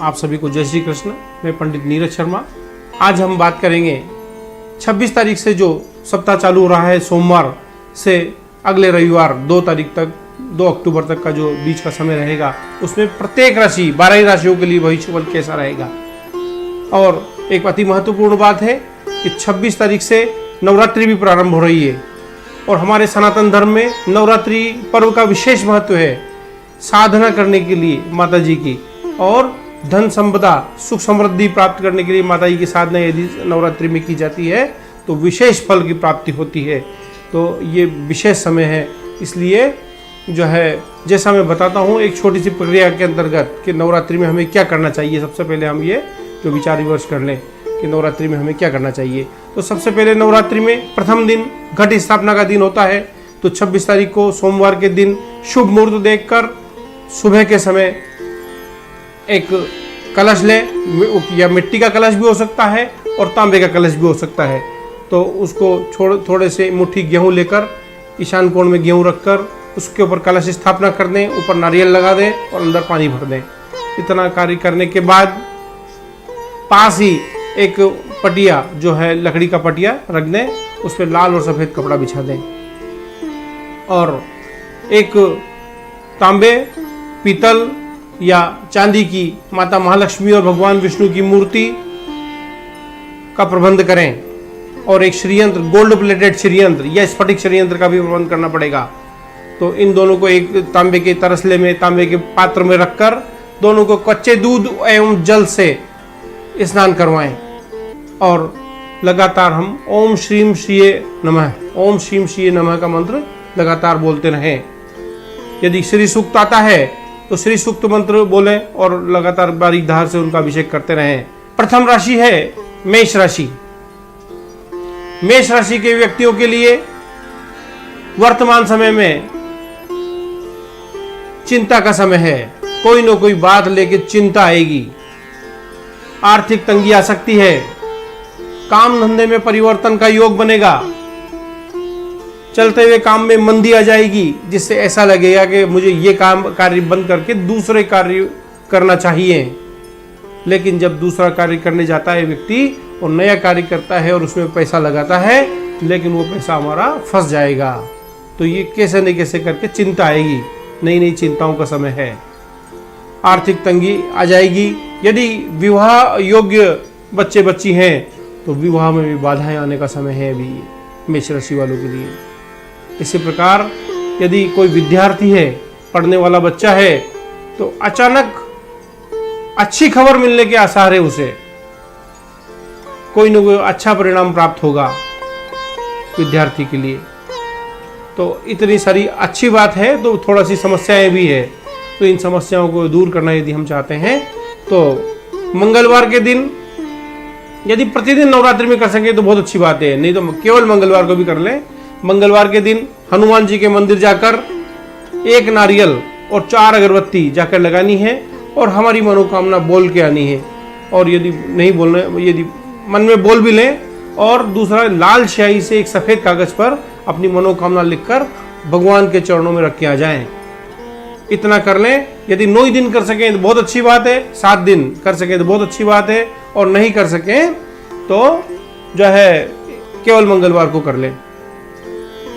आप सभी को जय श्री कृष्ण। मैं पंडित नीरज शर्मा। आज हम बात करेंगे 26 तारीख से जो सप्ताह चालू हो रहा है, सोमवार से अगले रविवार 2 तारीख तक, 2 अक्टूबर तक का जो बीच का समय रहेगा, उसमें प्रत्येक राशि 12 ही राशियों के लिए भविष्यफल कैसा रहेगा। और एक अति महत्वपूर्ण बात है कि 26 तारीख से नवरात्रि भी प्रारंभ हो रही है और हमारे सनातन धर्म में नवरात्रि पर्व का विशेष महत्व है। साधना करने के लिए माता जी की और धन संपदा सुख समृद्धि प्राप्त करने के लिए माता जी की साधना यदि नवरात्रि में की जाती है तो विशेष फल की प्राप्ति होती है। तो ये विशेष समय है, इसलिए जो है जैसा मैं बताता हूँ एक छोटी सी प्रक्रिया के अंतर्गत कि नवरात्रि में हमें क्या करना चाहिए। सबसे पहले हम ये जो विचार विमर्श कर लें कि नवरात्रि में हमें क्या करना चाहिए। तो सबसे पहले नवरात्रि में प्रथम दिन घट स्थापना का दिन होता है। तो 26 तारीख को सोमवार के दिन शुभ मुहूर्त देखकर सुबह के समय एक कलश लें, या मिट्टी का कलश भी हो सकता है और तांबे का कलश भी हो सकता है। तो उसको थोड़े से मुट्ठी गेहूं लेकर ईशान कोण में गेहूं रखकर उसके ऊपर कलश स्थापना कर दें, ऊपर नारियल लगा दें और अंदर पानी भर दें। इतना कार्य करने के बाद पास ही एक पटिया जो है लकड़ी का पटिया रख दें, उस पर लाल और सफ़ेद कपड़ा बिछा दें और एक तांबे, पीतल या चांदी की माता महालक्ष्मी और भगवान विष्णु की मूर्ति का प्रबंध करें और एक श्रीयंत्र, गोल्ड प्लेटेड श्रीयंत्र या स्फटिक श्रीयंत्र का भी प्रबंध करना पड़ेगा। तो इन दोनों को एक तांबे के तरसले में, तांबे के पात्र में रखकर दोनों को कच्चे दूध एवं जल से स्नान करवाएं और लगातार हम ओम श्रीम श्रीये नमः, ओम श्रीम श्रीये नमः का मंत्र लगातार बोलते रहें। यदि श्री सूक्त आता है तो श्री सूक्त मंत्र बोलें और लगातार बारीक धार से उनका अभिषेक करते रहें। प्रथम राशि है मेष राशि। मेष राशि के व्यक्तियों के लिए वर्तमान समय में चिंता का समय है। कोई न कोई बात लेके चिंता आएगी, आर्थिक तंगी आ सकती है, काम धंधे में परिवर्तन का योग बनेगा, चलते हुए काम में मंदी आ जाएगी, जिससे ऐसा लगेगा कि मुझे ये कार्य बंद करके दूसरे कार्य करना चाहिए। लेकिन जब दूसरा कार्य करने जाता है व्यक्ति और नया कार्य करता है और उसमें पैसा लगाता है, लेकिन वो पैसा हमारा फंस जाएगा। तो ये कैसे न कैसे करके चिंता आएगी, नई नई चिंताओं का समय है, आर्थिक तंगी आ जाएगी। यदि विवाह योग्य बच्चे बच्ची हैं तो विवाह में भी बाधाएं आने का समय है अभी मेष राशि वालों के लिए। इसी प्रकार यदि कोई विद्यार्थी है, पढ़ने वाला बच्चा है, तो अचानक अच्छी खबर मिलने के आसार है, उसे कोई न कोई अच्छा परिणाम प्राप्त होगा विद्यार्थी के लिए। तो इतनी सारी अच्छी बात है, तो थोड़ा सी समस्याएं भी है। तो इन समस्याओं को दूर करना यदि हम चाहते हैं तो मंगलवार के दिन यदि प्रतिदिन नवरात्रि में कर सकें तो बहुत अच्छी बात है, नहीं तो केवल मंगलवार को भी कर लें। मंगलवार के दिन हनुमान जी के मंदिर जाकर 1 नारियल और 4 अगरबत्ती जाकर लगानी है और हमारी मनोकामना बोल के आनी है। और यदि नहीं बोलना, यदि मन में बोल भी लें, और दूसरा लाल स्याही से एक सफ़ेद कागज पर अपनी मनोकामना लिखकर भगवान के चरणों में रख के आ जाएं। इतना कर लें। यदि 9 दिन कर सकें तो बहुत अच्छी बात है, 7 दिन कर सकें तो बहुत अच्छी बात है, और नहीं कर सकें तो जो है केवल मंगलवार को कर लें,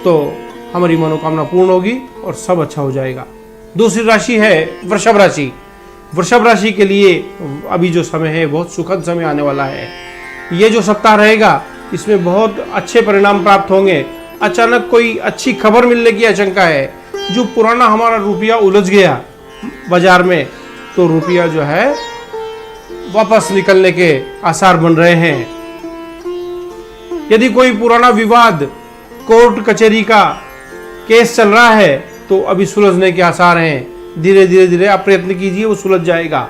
तो हमारी मनोकामना पूर्ण होगी और सब अच्छा हो जाएगा। दूसरी राशि है वृषभ राशि। वृषभ राशि के लिए अभी जो समय है बहुत सुखद समय आने वाला है। ये जो सप्ताह रहेगा इसमें बहुत अच्छे परिणाम प्राप्त होंगे। अचानक कोई अच्छी खबर मिलने की आशंका है। जो पुराना हमारा रुपया उलझ गया बाजार में, तो रुपया जो है वापस निकलने के आसार बन रहे हैं। यदि कोई पुराना विवाद, कोर्ट कचहरी का केस चल रहा है, तो अभी सुलझने के आसार हैं। धीरे धीरे आप प्रयत्न कीजिए, वो सुलझ जाएगा।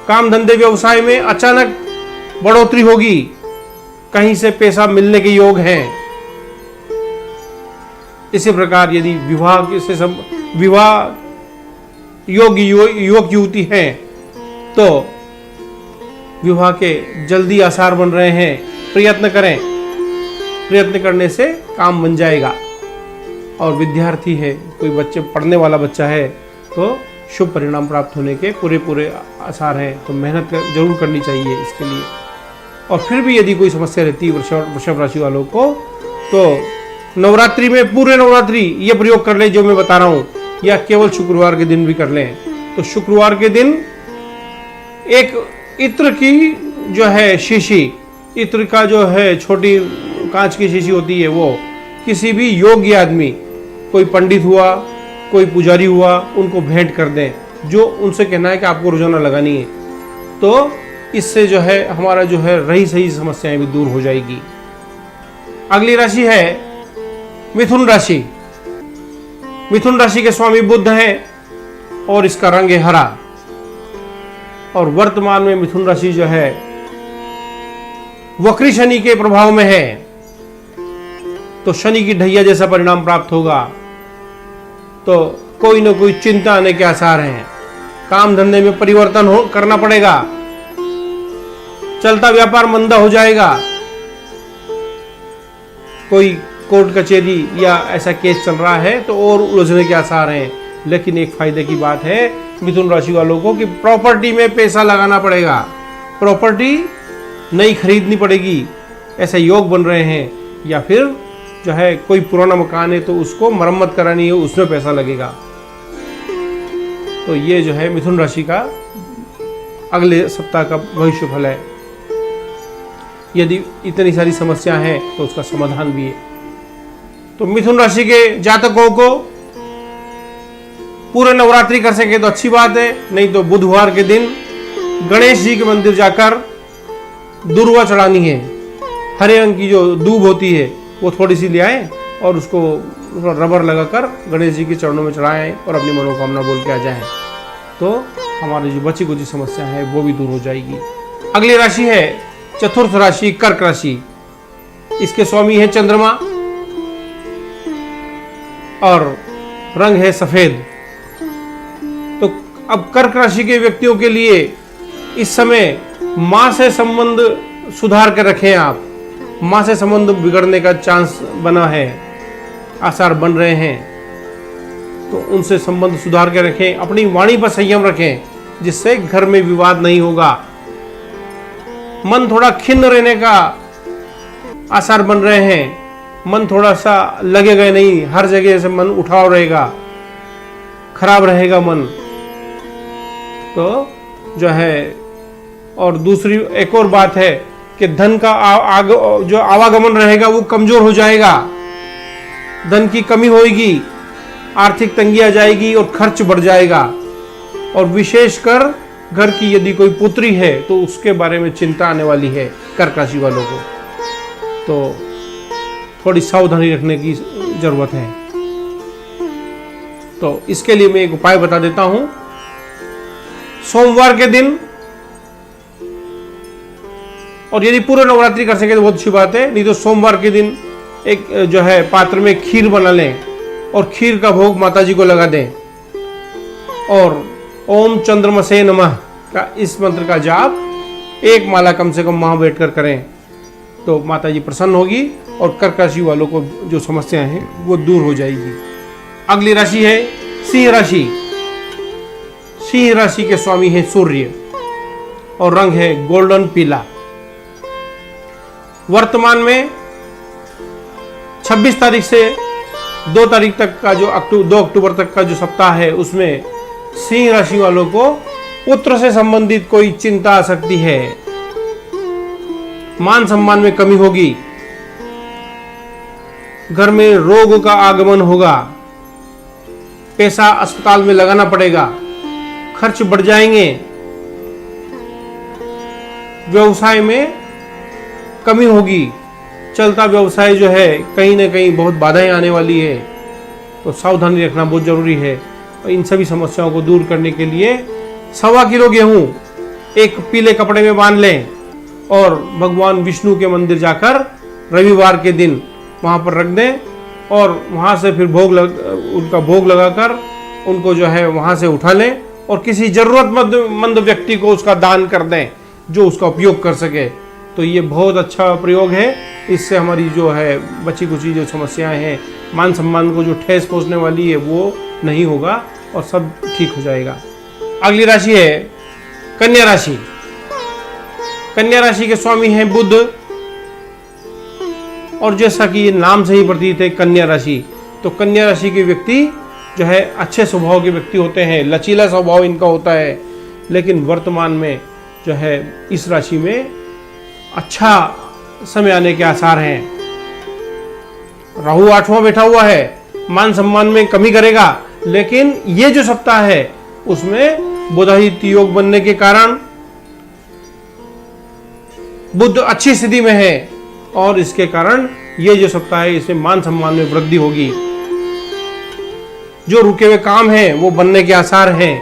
काम धंधे व्यवसाय में अचानक बढ़ोतरी होगी, कहीं से पैसा मिलने के योग हैं। इसी प्रकार यदि विवाह योग्य युवक युवती हैं तो विवाह के जल्दी आसार बन रहे हैं। प्रयत्न करें, प्रयत्न करने से काम बन जाएगा। और विद्यार्थी है, कोई बच्चे पढ़ने वाला बच्चा है, तो शुभ परिणाम प्राप्त होने के पूरे पूरे आसार हैं। तो मेहनत जरूर करनी चाहिए इसके लिए। और फिर भी यदि कोई समस्या रहती है वृषभ राशि वालों को, तो नवरात्रि में पूरे नवरात्रि ये प्रयोग कर लें जो मैं बता रहा हूँ, या केवल शुक्रवार के दिन भी कर लें। तो शुक्रवार के दिन एक इत्र की जो है शीशी, इत्र का जो है छोटी कांच की शीशी होती है, वो किसी भी योग्य आदमी, कोई पंडित हुआ, कोई पुजारी हुआ, उनको भेंट कर दें, जो उनसे कहना है कि आपको रोजाना लगानी है। तो इससे जो है हमारा जो है रही सही समस्याएं भी दूर हो जाएगी। अगली राशि है मिथुन राशि। मिथुन राशि के स्वामी बुध हैं और इसका रंग है हरा। और वर्तमान में मिथुन राशि जो है वक्री शनि के प्रभाव में है, तो शनि की ढैया जैसा परिणाम प्राप्त होगा। तो कोई ना कोई चिंता आने के आसार हैं। काम धंधे में परिवर्तन करना पड़ेगा। चलता व्यापार मंदा हो जाएगा। कोई कोर्ट कचहरी या ऐसा केस चल रहा है तो और उलझने के आसार हैं। लेकिन एक फायदे की बात है मिथुन राशि वालों को कि प्रॉपर्टी में पैसा लगाना पड़ेगा। प्रॉपर्टी नई खरीदनी पड़ेगी, ऐसे योग बन रहे हैं। या फिर जो है कोई पुराना मकान है तो उसको मरम्मत करानी है, उसमें पैसा लगेगा। तो ये जो है मिथुन राशि का अगले सप्ताह का भविष्य फल है। यदि इतनी सारी समस्या है तो उसका समाधान भी है। तो मिथुन राशि के जातकों को पूरे नवरात्रि कर सके तो अच्छी बात है, नहीं तो बुधवार के दिन गणेश जी के मंदिर जाकर दुर्वा चढ़ानी है। हरे रंग की जो दूब होती है वो थोड़ी सी ले आए और उसको रबर लगाकर गणेश जी के चरणों में चढ़ाएं और अपनी मनोकामना बोल के आ जाएं, तो हमारी जो बची कुछ समस्या है वो भी दूर हो जाएगी। अगली राशि है चतुर्थ राशि कर्क राशि। इसके स्वामी है चंद्रमा और रंग है सफेद। तो अब कर्क राशि के व्यक्तियों के लिए इस समय मां से संबंध सुधार कर रखें आप। मां से संबंध बिगड़ने का चांस बना है, आसार बन रहे हैं, तो उनसे संबंध सुधार के रखें। अपनी वाणी पर संयम रखें जिससे घर में विवाद नहीं होगा। मन थोड़ा खिन्न रहने का आसार बन रहे हैं। मन थोड़ा सा लगेगा नहीं, हर जगह से मन उठाव रहेगा, खराब रहेगा मन। तो जो है, और दूसरी एक और बात है कि धन का जो आवागमन रहेगा वो कमजोर हो जाएगा। धन की कमी होगी, आर्थिक तंगी आ जाएगी और खर्च बढ़ जाएगा। और विशेषकर घर की यदि कोई पुत्री है तो उसके बारे में चिंता आने वाली है कर्क राशि वालों को। तो थोड़ी सावधानी रखने की जरूरत है। तो इसके लिए मैं एक उपाय बता देता हूं। सोमवार के दिन, और यदि पूरे नवरात्रि कर सके तो बहुत अच्छी बात है, नहीं तो सोमवार के दिन एक जो है पात्र में खीर बना लें और खीर का भोग माता जी को लगा दें और ओम चंद्रमसे नमः का इस मंत्र का जाप एक माला कम से कम वहां बैठकर करें तो माता जी प्रसन्न होगी और कर्क राशि वालों को जो समस्याएं हैं वो दूर हो जाएगी। अगली राशि है सिंह राशि। सिंह राशि के स्वामी है सूर्य और रंग है गोल्डन पीला। वर्तमान में 26 तारीख से 2 तारीख तक का जो 2 अक्टूबर तक का जो सप्ताह है उसमें सिंह राशि वालों को पुत्र से संबंधित कोई चिंता आ सकती है। मान सम्मान में कमी होगी। घर में रोग का आगमन होगा। पैसा अस्पताल में लगाना पड़ेगा। खर्च बढ़ जाएंगे। व्यवसाय में कमी होगी। चलता व्यवसाय जो है कहीं ना कहीं बहुत बाधाएं आने वाली है। तो सावधानी रखना बहुत जरूरी है। और इन सभी समस्याओं को दूर करने के लिए 1.25 किलो गेहूं एक पीले कपड़े में बांध लें और भगवान विष्णु के मंदिर जाकर रविवार के दिन वहां पर रख दें और वहां से फिर उनका भोग लगाकर उनको जो है वहां से उठा लें और किसी जरूरतमंद व्यक्ति को उसका दान कर दें जो उसका उपयोग कर सके। तो ये बहुत अच्छा प्रयोग है। इससे हमारी जो है बची कुची जो समस्याएं हैं, मान सम्मान को जो ठेस पहुंचने वाली है वो नहीं होगा और सब ठीक हो जाएगा। अगली राशि है कन्या राशि। कन्या राशि के स्वामी हैं बुध, और जैसा कि ये नाम से ही प्रतीत है कन्या राशि, तो कन्या राशि के व्यक्ति जो है अच्छे स्वभाव के व्यक्ति होते हैं, लचीला स्वभाव इनका होता है। लेकिन वर्तमान में जो है इस राशि में अच्छा समय आने के आसार हैं। राहु 8वां बैठा हुआ है, मान सम्मान में कमी करेगा, लेकिन ये जो सप्ताह है उसमें बुधादित्य योग बनने के कारण बुध अच्छी स्थिति में है, और इसके कारण ये जो सप्ताह है इसमें मान सम्मान में वृद्धि होगी। जो रुके हुए काम हैं वो बनने के आसार हैं।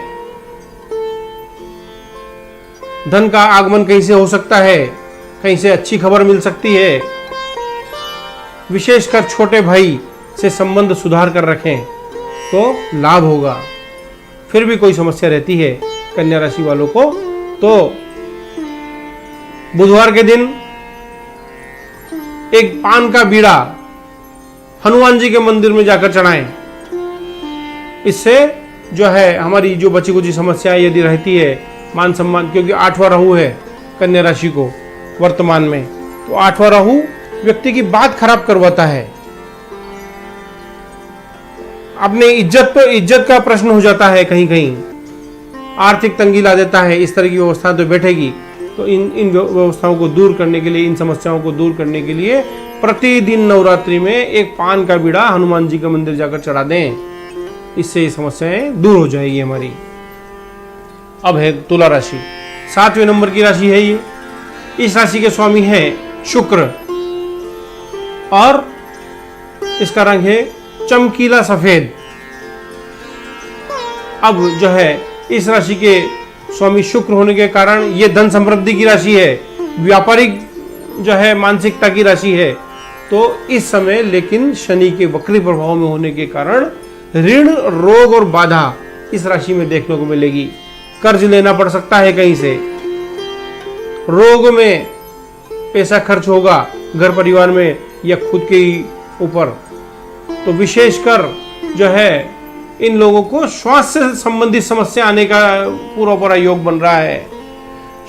धन का आगमन कहीं से हो सकता है, कहीं से अच्छी खबर मिल सकती है। विशेषकर छोटे भाई से संबंध सुधार कर रखें तो लाभ होगा। फिर भी कोई समस्या रहती है कन्या राशि वालों को, तो बुधवार के दिन एक पान का बीड़ा हनुमान जी के मंदिर में जाकर चढ़ाएं। इससे जो है हमारी जो बची कुची समस्याएं यदि रहती है, मान सम्मान, क्योंकि 8वां राहु है कन्या राशि को वर्तमान में, तो 8वां राहु व्यक्ति की बात खराब करवाता है। अपने इज्जत का प्रश्न हो जाता है, कहीं कहीं आर्थिक तंगी ला देता है। इस तरह की व्यवस्था तो बैठेगी, तो इन व्यवस्थाओं को दूर करने के लिए, इन समस्याओं को दूर करने के लिए प्रतिदिन नवरात्रि में एक पान का बीड़ा हनुमान जी के मंदिर जाकर चढ़ा दें। इससे ये समस्याएं दूर हो जाएगी हमारी। अब है तुला राशि, 7वें नंबर की राशि है ये। इस राशि के स्वामी हैं शुक्र, और इसका रंग है चमकीला सफेद। अब जो है इस राशि के स्वामी शुक्र होने के कारण ये धन समृद्धि की राशि है, व्यापारिक जो है मानसिकता की राशि है। तो इस समय लेकिन शनि के वक्री प्रभाव में होने के कारण ऋण, रोग और बाधा इस राशि में देखने को मिलेगी। कर्ज लेना पड़ सकता है कहीं से, रोग में पैसा खर्च होगा घर परिवार में या खुद के ऊपर। तो विशेषकर जो है इन लोगों को श्वास से संबंधित समस्या आने का पूरा योग बन रहा है।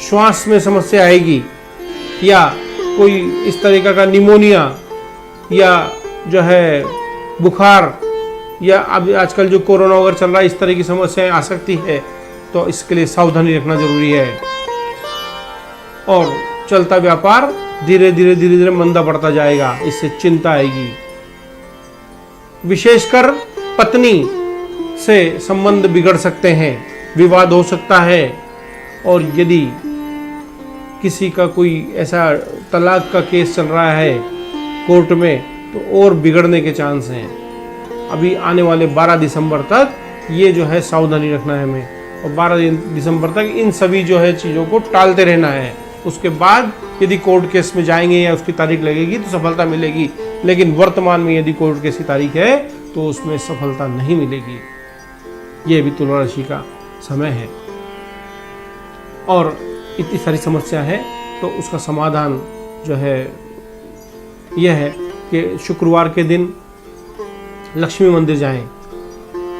श्वास में समस्या आएगी, या कोई इस तरीका का निमोनिया, या जो है बुखार, या अब आजकल जो कोरोना वगैरह चल रहा है, इस तरह की समस्याएं आ सकती है। तो इसके लिए सावधानी रखना जरूरी है। और चलता व्यापार धीरे धीरे मंदा पड़ता जाएगा, इससे चिंता आएगी। विशेषकर पत्नी से संबंध बिगड़ सकते हैं, विवाद हो सकता है, और यदि किसी का कोई ऐसा तलाक का केस चल रहा है कोर्ट में, तो और बिगड़ने के चांस हैं। अभी आने वाले 12 दिसंबर तक ये जो है सावधानी रखना है हमें, और 12 दिसंबर तक इन सभी जो है चीज़ों को टालते रहना है। उसके बाद यदि कोर्ट केस में जाएंगे या उसकी तारीख लगेगी तो सफलता मिलेगी, लेकिन वर्तमान में यदि कोर्ट केस की तारीख है तो उसमें सफलता नहीं मिलेगी। ये भी तुला राशि का समय है, और इतनी सारी समस्या है, तो उसका समाधान जो है यह है कि शुक्रवार के दिन लक्ष्मी मंदिर जाएं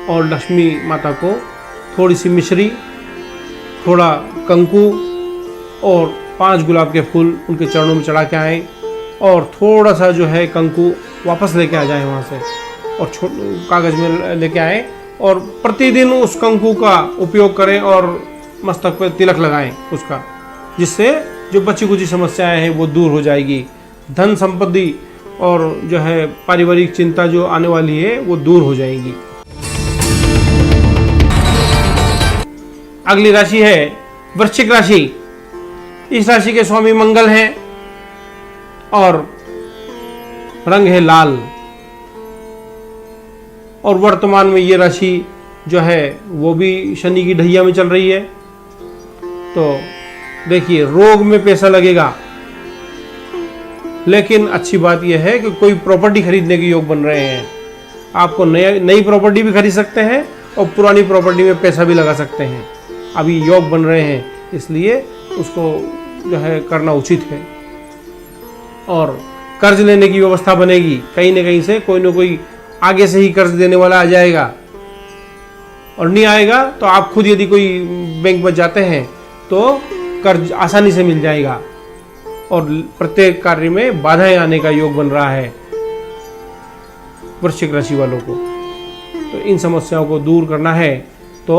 और लक्ष्मी माता को थोड़ी सी मिश्री, थोड़ा कंकु और 5 गुलाब के फूल उनके चरणों में चढ़ा के आएँ, और थोड़ा सा जो है कंकु वापस लेके आ जाएं वहाँ से, और कागज़ में लेके आएँ, और प्रतिदिन उस कंकु का उपयोग करें और मस्तक पर तिलक लगाएं उसका, जिससे जो बची कुची समस्याएं हैं वो दूर हो जाएगी। धन संपत्ति और जो है पारिवारिक चिंता जो आने वाली है वो दूर हो जाएगी। अगली राशि है वृश्चिक राशि। इस राशि के स्वामी मंगल हैं, और रंग है लाल, और वर्तमान में ये राशि जो है वो भी शनि की ढैया में चल रही है। तो देखिए, रोग में पैसा लगेगा, लेकिन अच्छी बात यह है कि कोई प्रॉपर्टी खरीदने के योग बन रहे हैं। आपको नई प्रॉपर्टी भी खरीद सकते हैं और पुरानी प्रॉपर्टी में पैसा भी लगा सकते हैं। अभी योग बन रहे हैं, इसलिए उसको जो है करना उचित है। और कर्ज लेने की व्यवस्था बनेगी, कहीं ना कहीं से कोई ना कोई आगे से ही कर्ज देने वाला आ जाएगा। और नहीं आएगा तो आप खुद यदि कोई बैंक में जाते हैं तो कर्ज आसानी से मिल जाएगा, और प्रत्येक कार्य में बाधाएं आने का योग बन रहा है वृश्चिक राशि वालों को। तो इन समस्याओं को दूर करना है तो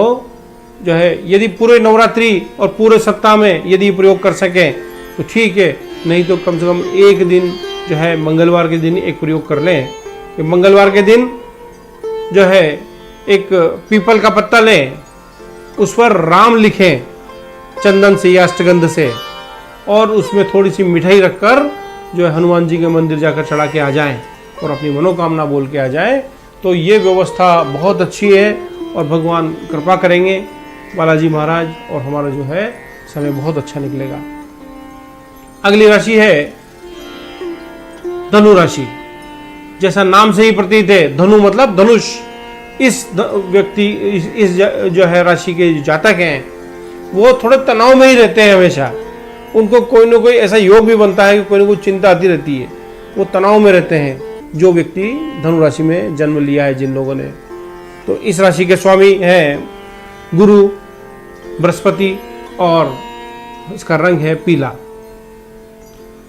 जो है यदि पूरे नवरात्रि और पूरे सप्ताह में यदि प्रयोग कर सकें तो ठीक है, नहीं तो कम से कम एक दिन जो है मंगलवार के दिन एक प्रयोग कर लें। कि मंगलवार के दिन जो है एक पीपल का पत्ता लें, उस पर राम लिखें चंदन से या अष्टगंध से, और उसमें थोड़ी सी मिठाई रखकर जो है हनुमान जी के मंदिर जाकर चढ़ा के आ जाएं और अपनी मनोकामना बोल के आ जाएं। तो ये व्यवस्था बहुत अच्छी है और भगवान कृपा करेंगे बालाजी महाराज, और हमारा जो है समय बहुत अच्छा निकलेगा। अगली राशि है धनु राशि। जैसा नाम से ही प्रतीत है, धनु मतलब धनुष। इस व्यक्ति इस जो है राशि के जातक हैं वो थोड़े तनाव में ही रहते हैं हमेशा। उनको कोई ना कोई ऐसा योग भी बनता है कि कोई ना कोई चिंता आती रहती है, वो तनाव में रहते हैं जो व्यक्ति धनु राशि में जन्म लिया है जिन लोगों ने। तो इस राशि के स्वामी हैं गुरु बृहस्पति, और इसका रंग है पीला।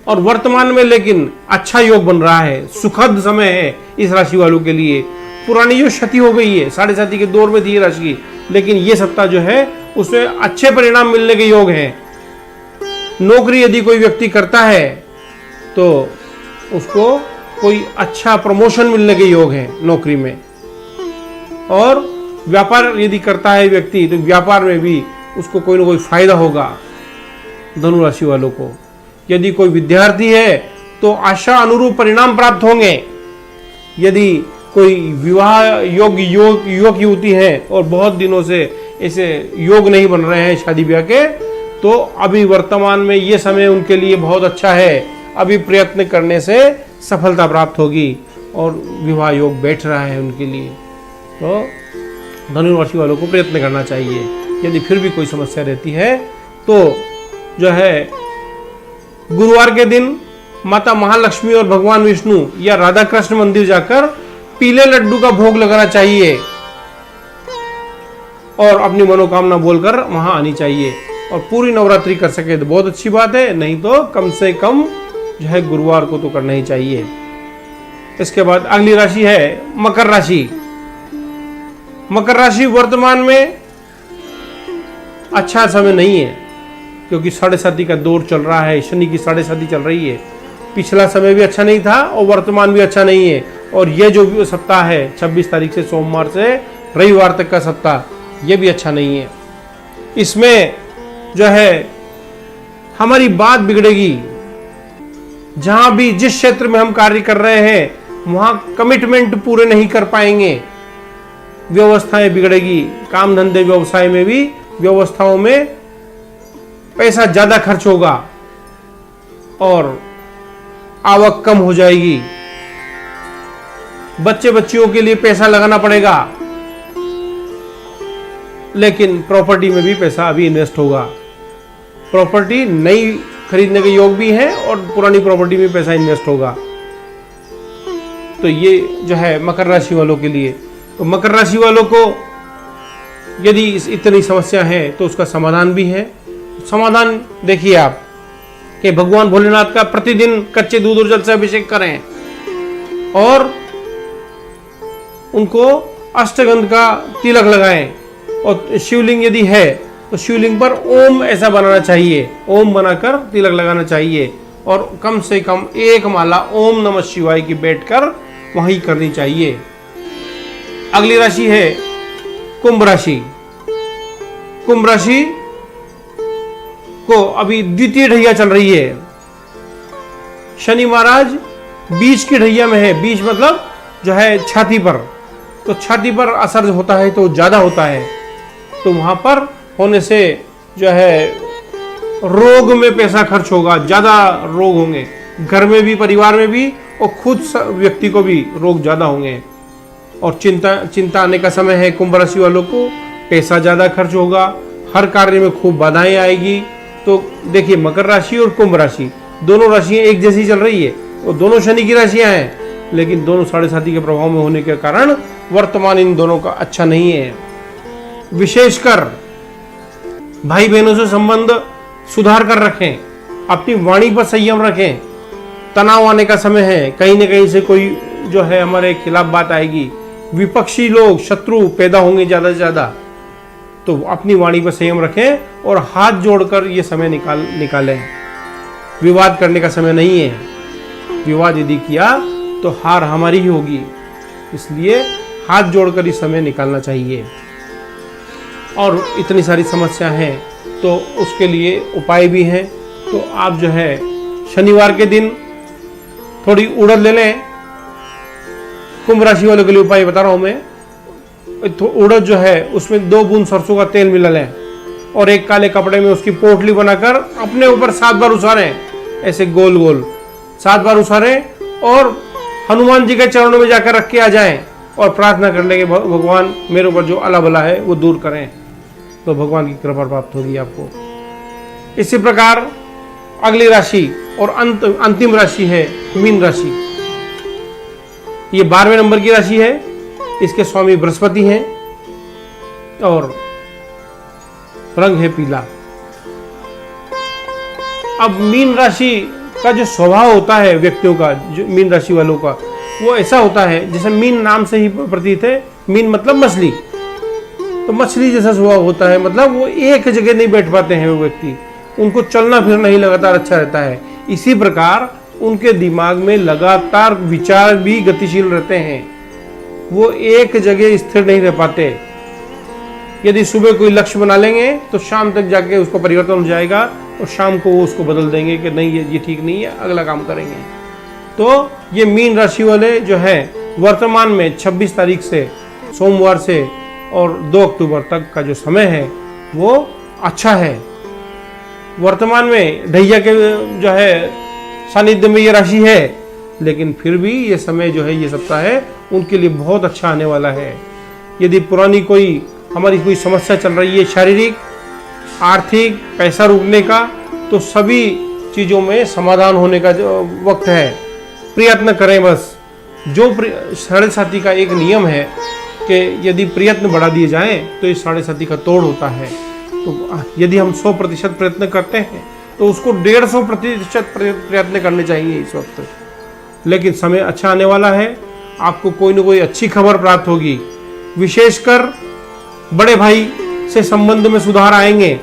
और वर्तमान में लेकिन अच्छा योग बन रहा है, सुखद समय है इस राशि वालों के लिए। पुरानी जो क्षति हो गई है, 7.5 के दौर में थी राशि, लेकिन ये सप्ताह जो है उसमें अच्छे परिणाम मिलने के योग हैं। नौकरी यदि कोई व्यक्ति करता है तो उसको कोई अच्छा प्रमोशन मिलने के योग हैं नौकरी में, और व्यापार यदि करता है व्यक्ति तो व्यापार में भी उसको कोई ना कोई फायदा होगा धनु राशि वालों को। यदि कोई विद्यार्थी है तो आशा अनुरूप परिणाम प्राप्त होंगे। यदि कोई विवाह योग्य युवक युवती है और बहुत दिनों से ऐसे योग नहीं बन रहे हैं शादी ब्याह के, तो अभी वर्तमान में ये समय उनके लिए बहुत अच्छा है। अभी प्रयत्न करने से सफलता प्राप्त होगी और विवाह योग बैठ रहा है उनके लिए। तो धनु राशि वालों को प्रयत्न करना चाहिए। यदि फिर भी कोई समस्या रहती है तो जो है गुरुवार के दिन माता महालक्ष्मी और भगवान विष्णु या राधा कृष्ण मंदिर जाकर पीले लड्डू का भोग लगाना चाहिए और अपनी मनोकामना बोलकर वहां आनी चाहिए। और पूरी नवरात्रि कर सके तो बहुत अच्छी बात है, नहीं तो कम से कम जो है गुरुवार को तो करना ही चाहिए। इसके बाद अगली राशि है मकर राशि। मकर राशि वर्तमान में अच्छा समय नहीं है, क्योंकि 7.5 का दौर चल रहा है, शनि की 7.5 चल रही है। पिछला समय भी अच्छा नहीं था और वर्तमान भी अच्छा नहीं है। और ये जो सप्ताह है 26 तारीख से सोमवार से रविवार तक का सप्ताह, ये भी अच्छा नहीं है। इसमें जो है हमारी बात बिगड़ेगी। जहां भी जिस क्षेत्र में हम कार्य कर रहे हैं वहां कमिटमेंट पूरे नहीं कर पाएंगे, व्यवस्थाएं बिगड़ेगी। काम धंधे व्यवसाय में भी व्यवस्थाओं में पैसा ज्यादा खर्च होगा और आवक कम हो जाएगी। बच्चे बच्चियों के लिए पैसा लगाना पड़ेगा, लेकिन प्रॉपर्टी में भी पैसा अभी इन्वेस्ट होगा। प्रॉपर्टी नई खरीदने के योग भी है और पुरानी प्रॉपर्टी में पैसा इन्वेस्ट होगा। तो ये जो है मकर राशि वालों के लिए। तो मकर राशि वालों को यदि इतनी समस्या है तो उसका समाधान भी है। समाधान देखिए आप कि भगवान भोलेनाथ का प्रतिदिन कच्चे दूध और जल से अभिषेक करें और उनको अष्टगंध का तिलक लगाएं। और शिवलिंग यदि है तो शिवलिंग पर ओम ऐसा बनाना चाहिए, ओम बनाकर तिलक लगाना चाहिए और कम से कम एक माला ओम नमः शिवाय की बैठकर वहीं करनी चाहिए। अगली राशि है कुंभ राशि। कुंभ राशि को अभी द्वितीय ढैया चल रही है। शनि महाराज बीच की ढैया में है। बीच मतलब जो है छाती पर, तो छाती पर असर होता है तो ज्यादा होता है। तो वहां पर होने से जो है रोग में पैसा खर्च होगा, ज्यादा रोग होंगे, घर में भी परिवार में भी और खुद व्यक्ति को भी रोग ज्यादा होंगे। और चिंता आने का समय है। कुंभ राशि वालों को पैसा ज्यादा खर्च होगा, हर कार्य में खूब बाधाएं आएगी। तो देखिए मकर राशि और कुंभ राशि दोनों राशियां एक जैसी चल रही है और दोनों शनि की राशियां हैं, लेकिन दोनों 7.5 के प्रभाव में होने के कारण वर्तमान इन दोनों का अच्छा नहीं है। विशेषकर भाई बहनों से संबंध सुधार कर रखें, अपनी वाणी पर संयम रखें। तनाव आने का समय है, कहीं न कहीं से कोई जो है हमारे खिलाफ बात आएगी, विपक्षी लोग शत्रु पैदा होंगे ज़्यादा से ज़्यादा। तो अपनी वाणी पर संयम रखें और हाथ जोड़कर ये समय निकालें। विवाद करने का समय नहीं है, विवाद यदि किया तो हार हमारी ही होगी, इसलिए हाथ जोड़कर इस समय निकालना चाहिए। और इतनी सारी समस्या हैं तो उसके लिए उपाय भी हैं। तो आप जो है शनिवार के दिन थोड़ी उड़द ले लें। कुंभ राशि वालों के लिए उपाय बता रहा हूं मैं। तो उड़द जो है उसमें 2 बूंद सरसों का तेल मिला लें और एक काले कपड़े में उसकी पोटली बनाकर अपने ऊपर 7 बार उसारें, ऐसे गोल गोल 7 बार उसारें और हनुमान जी के चरणों में जाकर रख के आ जाएं और प्रार्थना कर लेंगे, भगवान मेरे ऊपर जो अला भला है वो दूर करें, तो भगवान की कृपा प्राप्त होगी आपको। इसी प्रकार अगली राशि और अंतिम राशि है मीन राशि। ये 12वें नंबर की राशि है, इसके स्वामी बृहस्पति हैं और रंग है पीला। अब मीन राशि का जो स्वभाव होता है व्यक्तियों का, जो मीन राशि वालों का, वो ऐसा होता है जैसे मीन नाम से ही प्रतीत है, मीन मतलब मछली, तो मछली जैसा स्वभाव होता है, मतलब वो एक जगह नहीं बैठ पाते हैं वो व्यक्ति, उनको चलना फिरना ही लगातार अच्छा रहता है। इसी प्रकार उनके दिमाग में लगातार विचार भी गतिशील रहते हैं, वो एक जगह स्थिर नहीं रह पाते। यदि सुबह कोई लक्ष्य बना लेंगे तो शाम तक जाके उसको परिवर्तन हो जाएगा और शाम को वो उसको बदल देंगे कि नहीं ये ठीक नहीं है, अगला काम करेंगे। तो ये मीन राशि वाले जो है वर्तमान में 26 तारीख से सोमवार से और 2 अक्टूबर तक का जो समय है वो अच्छा है। वर्तमान में ढैया के जो है सानिध्य में ये राशि है, लेकिन फिर भी ये समय जो है ये सप्ताह है उनके लिए बहुत अच्छा आने वाला है। यदि पुरानी हमारी कोई समस्या चल रही है, शारीरिक, आर्थिक, पैसा रुकने का, तो सभी चीज़ों में समाधान होने का जो वक्त है। प्रयत्न करें बस। जो 7.5 का एक नियम है कि यदि प्रयत्न बढ़ा दिए जाएं तो इस 7.5 का तोड़ होता है। तो यदि हम 100% प्रयत्न करते हैं तो उसको 150% प्रयत्न करने चाहिए इस वक्त। लेकिन समय अच्छा आने वाला है, आपको कोई ना कोई अच्छी खबर प्राप्त होगी। विशेषकर बड़े भाई से संबंध में सुधार आएंगे,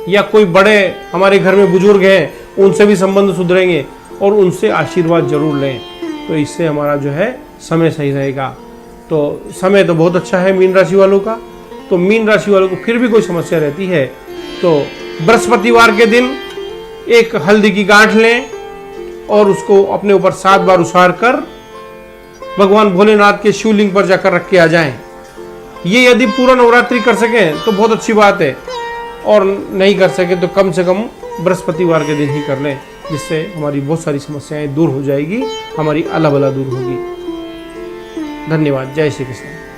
या कोई बड़े हमारे घर में बुजुर्ग हैं उनसे भी संबंध सुधरेंगे और उनसे आशीर्वाद जरूर लें, तो इससे हमारा जो है समय सही रहेगा। तो समय तो बहुत अच्छा है मीन राशि वालों का। तो मीन राशि वालों को फिर भी कोई समस्या रहती है तो बृहस्पतिवार के दिन एक हल्दी की गांठ लें और उसको अपने ऊपर 7 बार उसार कर भगवान भोलेनाथ के शिवलिंग पर जाकर रख के आ जाएं। ये यदि पूरा नवरात्रि कर सकें तो बहुत अच्छी बात है, और नहीं कर सके तो कम से कम बृहस्पतिवार के दिन ही कर लें, जिससे हमारी बहुत सारी समस्याएं दूर हो जाएगी, हमारी अला बला दूर होगी। धन्यवाद। जय श्री कृष्ण।